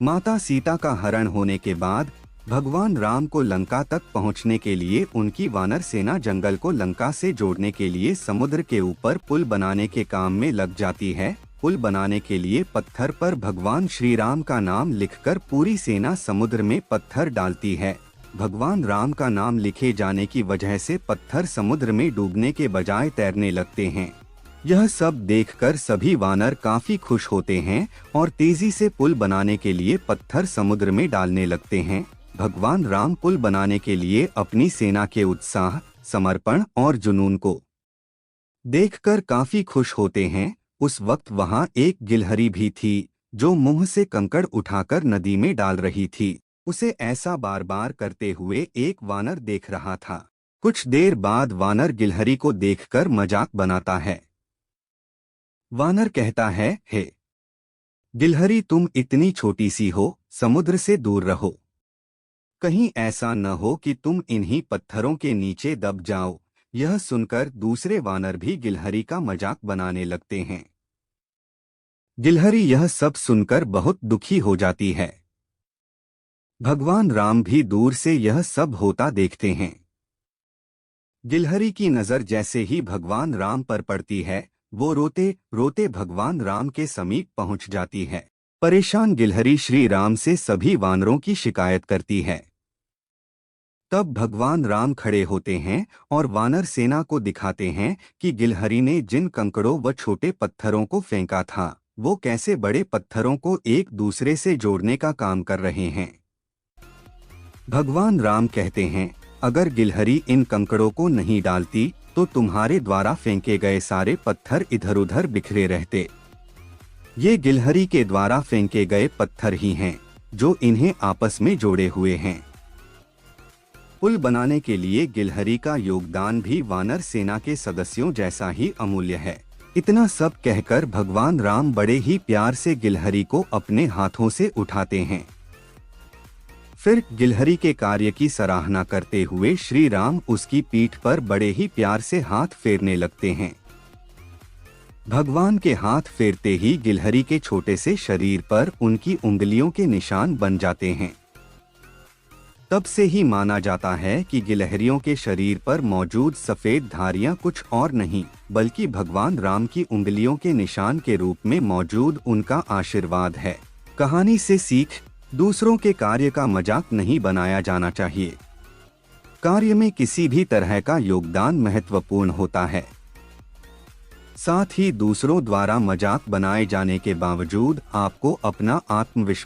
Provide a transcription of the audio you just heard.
माता सीता का हरण होने के बाद भगवान राम को लंका तक पहुंचने के लिए उनकी वानर सेना जंगल को लंका से जोड़ने के लिए समुद्र के ऊपर पुल बनाने के काम में लग जाती है। पुल बनाने के लिए पत्थर पर भगवान श्री राम का नाम लिखकर पूरी सेना समुद्र में पत्थर डालती है। भगवान राम का नाम लिखे जाने की वजह से पत्थर समुद्र में डूबने के बजाय तैरने लगते हैं। यह सब देखकर सभी वानर काफी खुश होते हैं और तेजी से पुल बनाने के लिए पत्थर समुद्र में डालने लगते हैं। भगवान राम पुल बनाने के लिए अपनी सेना के उत्साह, समर्पण और जुनून को देखकर काफी खुश होते हैं। उस वक्त वहां एक गिलहरी भी थी जो मुंह से कंकड़ उठाकर नदी में डाल रही थी। उसे ऐसा बार बार करते हुए एक वानर देख रहा था। कुछ देर बाद वानर गिलहरी को देखकर मजाक बनाता है। वानर कहता है, हे गिलहरी, तुम इतनी छोटी सी हो, समुद्र से दूर रहो। कहीं ऐसा न हो कि तुम इन्हीं पत्थरों के नीचे दब जाओ। यह सुनकर दूसरे वानर भी गिलहरी का मजाक बनाने लगते हैं। गिलहरी यह सब सुनकर बहुत दुखी हो जाती है। भगवान राम भी दूर से यह सब होता देखते हैं। गिलहरी की नजर जैसे ही भगवान राम पर पड़ती है, वो रोते रोते भगवान राम के समीप पहुंच जाती है। परेशान गिलहरी श्री राम से सभी वानरों की शिकायत करती है। तब भगवान राम खड़े होते हैं और वानर सेना को दिखाते हैं कि गिलहरी ने जिन कंकड़ों व छोटे पत्थरों को फेंका था, वो कैसे बड़े पत्थरों को एक दूसरे से जोड़ने का काम कर रहे हैं। भगवान राम कहते हैं, अगर गिलहरी इन कंकड़ों को नहीं डालती तो तुम्हारे द्वारा फेंके गए सारे पत्थर इधर उधर बिखरे रहते। ये गिलहरी के द्वारा फेंके गए पत्थर ही हैं जो इन्हें आपस में जोड़े हुए हैं। पुल बनाने के लिए गिलहरी का योगदान भी वानर सेना के सदस्यों जैसा ही अमूल्य है। इतना सब कहकर भगवान राम बड़े ही प्यार से गिलहरी को अपने हाथों से उठाते हैं। फिर गिलहरी के कार्य की सराहना करते हुए श्री राम उसकी पीठ पर बड़े ही प्यार से हाथ फेरने लगते हैं। भगवान के हाथ फेरते ही गिलहरी के छोटे से शरीर पर उनकी उंगलियों के निशान बन जाते हैं। तब से ही माना जाता है कि गिलहरियों के शरीर पर मौजूद सफेद धारियां कुछ और नहीं बल्कि भगवान राम की उंगलियों के निशान के रूप में मौजूद उनका आशीर्वाद है। कहानी से सीख, दूसरों के कार्य का मजाक नहीं बनाया जाना चाहिए। कार्य में किसी भी तरह का योगदान महत्वपूर्ण होता है। साथ ही दूसरों द्वारा मजाक बनाए जाने के बावजूद आपको अपना आत्मविश्वास